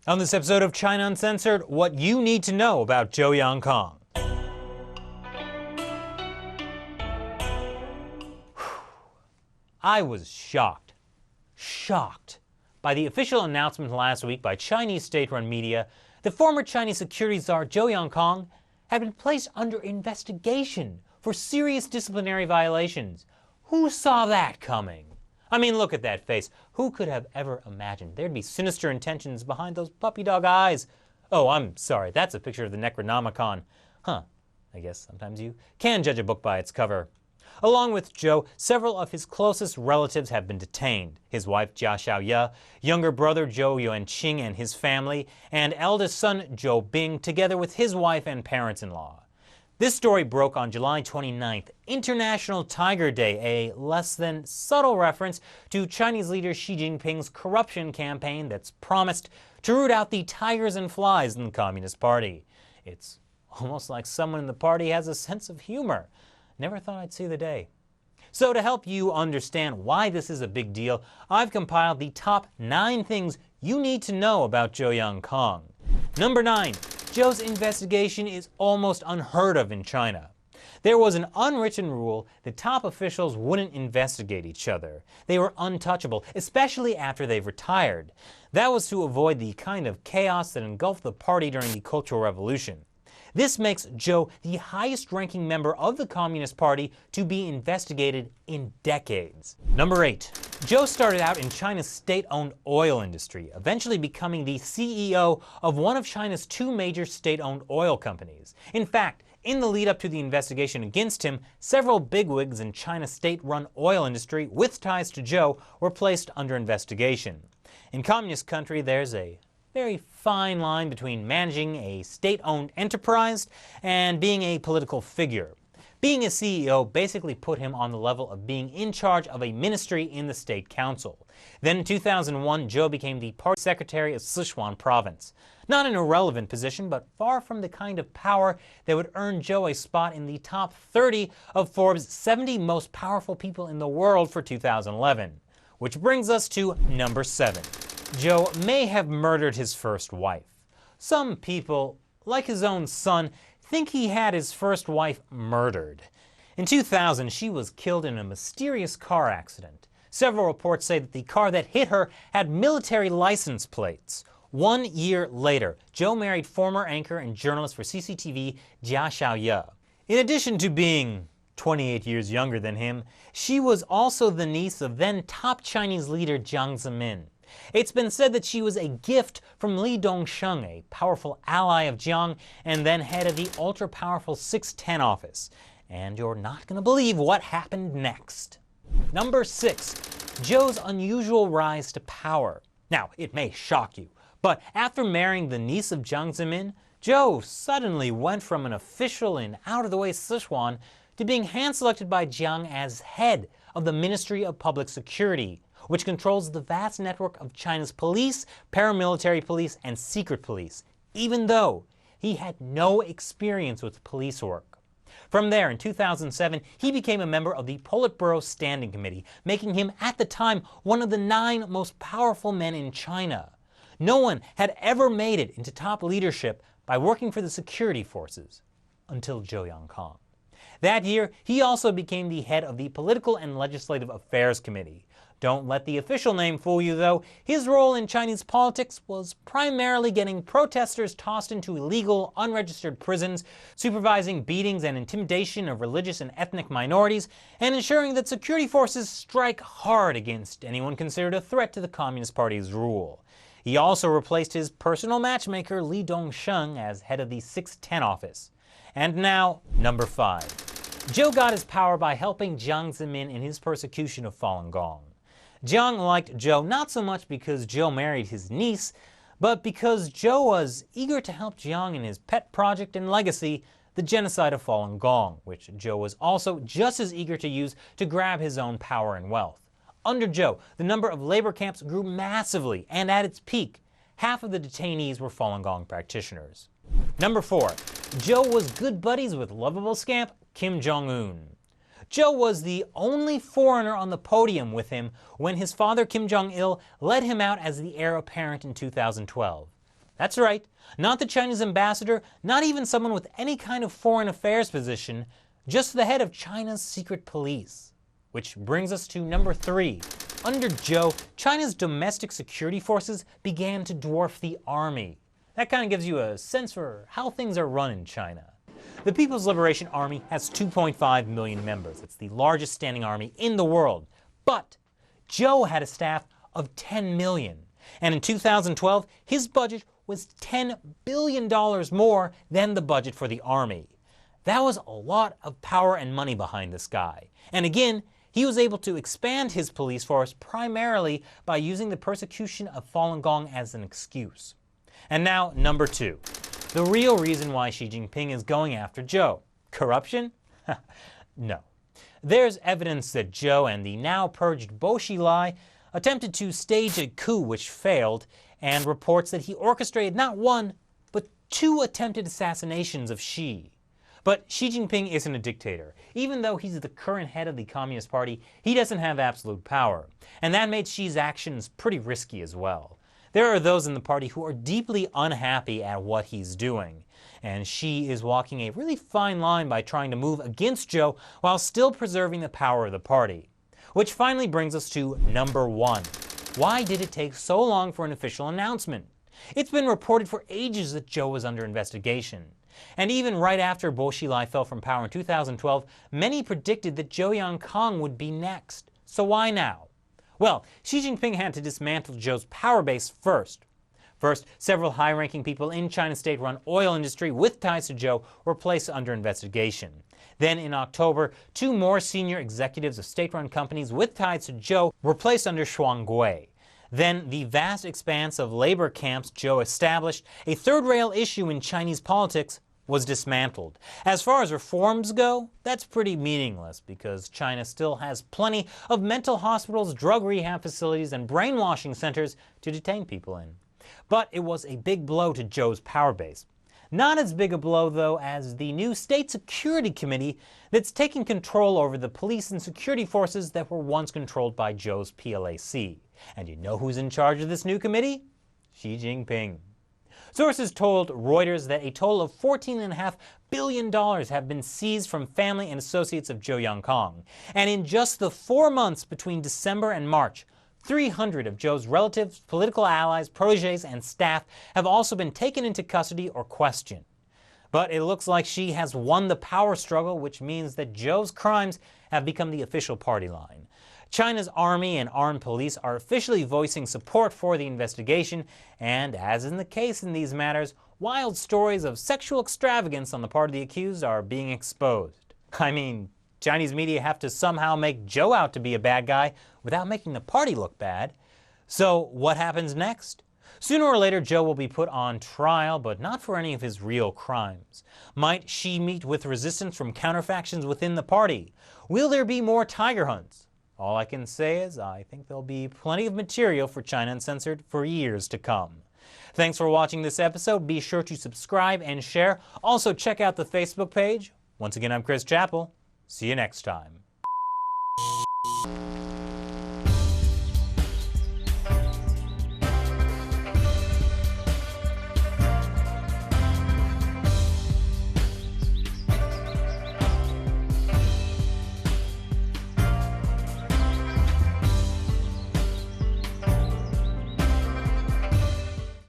On this episode of China Uncensored, what you need to know about Zhou Yongkang. I was shocked by the official announcement last week by Chinese state-run media that former Chinese security czar Zhou Yongkang had been placed under investigation for serious disciplinary violations. Who saw that coming? I mean, look at that face. Who could have ever imagined there'd be sinister intentions behind those puppy dog eyes? Oh, I'm sorry, that's a picture of the Necronomicon. Huh, I guess sometimes you can judge a book by its cover. Along with Zhou, several of his closest relatives have been detained. His wife Jia Xiaoye, younger brother Zhou Yongkang and his family, and eldest son Zhou Bing, together with his wife and parents-in-law. This story broke on July 29th, International Tiger Day, a less than subtle reference to Chinese leader Xi Jinping's corruption campaign that's promised to root out the tigers and flies in the Communist Party. It's almost like someone in the party has a sense of humor. Never thought I'd see the day. So to help you understand why this is a big deal, I've compiled the top 9 things you need to know about Zhou Yongkang. Number 9. Zhous Investigation is almost unheard of in China. There was an unwritten rule that top officials wouldn't investigate each other. They were untouchable, especially after they've retired. That was to avoid the kind of chaos that engulfed the party during the Cultural Revolution. This makes Zhou the highest-ranking member of the Communist Party to be investigated in decades. Number 8. Zhou started out in China's state-owned oil industry, eventually becoming the CEO of one of China's 2 major state-owned oil companies. In fact, in the lead-up to the investigation against him, several bigwigs in China's state-run oil industry with ties to Zhou were placed under investigation. In communist country, there's a very fine line between managing a state-owned enterprise and being a political figure. Being a CEO basically put him on the level of being in charge of a ministry in the state council. Then in 2001, Zhou became the party secretary of Sichuan province. Not an irrelevant position, but far from the kind of power that would earn Zhou a spot in the top 30 of Forbes' 70 most powerful people in the world for 2011. Which brings us to number 7. Zhou may have murdered his first wife. Some people, like his own son, think he had his first wife murdered. In 2000, she was killed in a mysterious car accident. Several reports say that the car that hit her had military license plates. 1 year later, Zhou married former anchor and journalist for CCTV Jia Xiaoye. In addition to being 28 years younger than him, she was also the niece of then top Chinese leader Jiang Zemin. It's been said that she was a gift from Li Dongsheng, a powerful ally of Jiang and then head of the ultra-powerful 610 office. And you're not going to believe what happened next. Number 6. Zhou's unusual rise to power. Now, it may shock you, but after marrying the niece of Jiang Zemin, Zhou suddenly went from an official in out-of-the-way Sichuan to being hand-selected by Jiang as head of the Ministry of Public Security, which controls the vast network of China's police, paramilitary police, and secret police, even though he had no experience with police work. From there, in 2007, he became a member of the Politburo Standing Committee, making him, at the time, one of the 9 most powerful men in China. No one had ever made it into top leadership by working for the security forces, until Zhou Yongkang. That year, he also became the head of the Political and Legislative Affairs Committee. Don't let the official name fool you, though. His role in Chinese politics was primarily getting protesters tossed into illegal, unregistered prisons, supervising beatings and intimidation of religious and ethnic minorities, and ensuring that security forces strike hard against anyone considered a threat to the Communist Party's rule. He also replaced his personal matchmaker Li Dongsheng as head of the 610 office. And now, number 5. Zhou got his power by helping Jiang Zemin in his persecution of Falun Gong. Jiang liked Zhou not so much because Zhou married his niece, but because Zhou was eager to help Jiang in his pet project and legacy, the genocide of Falun Gong, which Zhou was also just as eager to use to grab his own power and wealth. Under Zhou, the number of labor camps grew massively, and at its peak, half of the detainees were Falun Gong practitioners. Number 4. Zhou was good buddies with lovable scamp Kim Jeonghoon. Zhou was the only foreigner on the podium with him when his father Kim Jong-il led him out as the heir apparent in 2012. That's right, not the Chinese ambassador, not even someone with any kind of foreign affairs position, just the head of China's secret police. Which brings us to number 3. Under Zhou, China's domestic security forces began to dwarf the army. That kind of gives you a sense for how things are run in China. The People's Liberation Army has 2.5 million members. It's the largest standing army in the world. But Zhou had a staff of 10 million. And in 2012, his budget was $10 billion more than the budget for the army. That was a lot of power and money behind this guy. And again, he was able to expand his police force primarily by using the persecution of Falun Gong as an excuse. And now, number 2. The real reason why Xi Jinping is going after Zhou. Corruption? No. There's evidence that Zhou and the now purged Bo Xilai attempted to stage a coup which failed, and reports that he orchestrated not 1, but 2 attempted assassinations of Xi. But Xi Jinping isn't a dictator. Even though he's the current head of the Communist Party, he doesn't have absolute power. And that made Xi's actions pretty risky as well. There are those in the party who are deeply unhappy at what he's doing. And Xi is walking a really fine line by trying to move against Zhou while still preserving the power of the party. Which finally brings us to number 1. Why did it take so long for an official announcement? It's been reported for ages that Zhou was under investigation. And even right after Bo Xilai fell from power in 2012, many predicted that Zhou Yongkang would be next. So why now? Well, Xi Jinping had to dismantle Zhou's power base first. First, several high-ranking people in China's state-run oil industry with ties to Zhou were placed under investigation. Then in October, 2 more senior executives of state-run companies with ties to Zhou were placed under Shuanghui. Then the vast expanse of labor camps Zhou established, a third-rail issue in Chinese politics, was dismantled. As far as reforms go, that's pretty meaningless because China still has plenty of mental hospitals, drug rehab facilities, and brainwashing centers to detain people in. But it was a big blow to Zhou's power base. Not as big a blow, though, as the new State Security Committee that's taking control over the police and security forces that were once controlled by Zhou's PLAC. And you know who's in charge of this new committee? Xi Jinping. Sources told Reuters that a total of $14.5 billion have been seized from family and associates of Zhou Yongkang. And in just the 4 months between December and March, 300 of Zhou's relatives, political allies, protégés, and staff have also been taken into custody or questioned. But it looks like Xi has won the power struggle, which means that Zhou's crimes have become the official party line. China's army and armed police are officially voicing support for the investigation, and as in the case in these matters, wild stories of sexual extravagance on the part of the accused are being exposed. I mean, Chinese media have to somehow make Zhou out to be a bad guy without making the party look bad. So what happens next? Sooner or later, Zhou will be put on trial, but not for any of his real crimes. Might Xi meet with resistance from counterfactions within the party? Will there be more tiger hunts? All I can say is I think there'll be plenty of material for China Uncensored for years to come. Thanks for watching this episode. Be sure to subscribe and share. Also check out the Facebook page. Once again, I'm Chris Chappell. See you next time.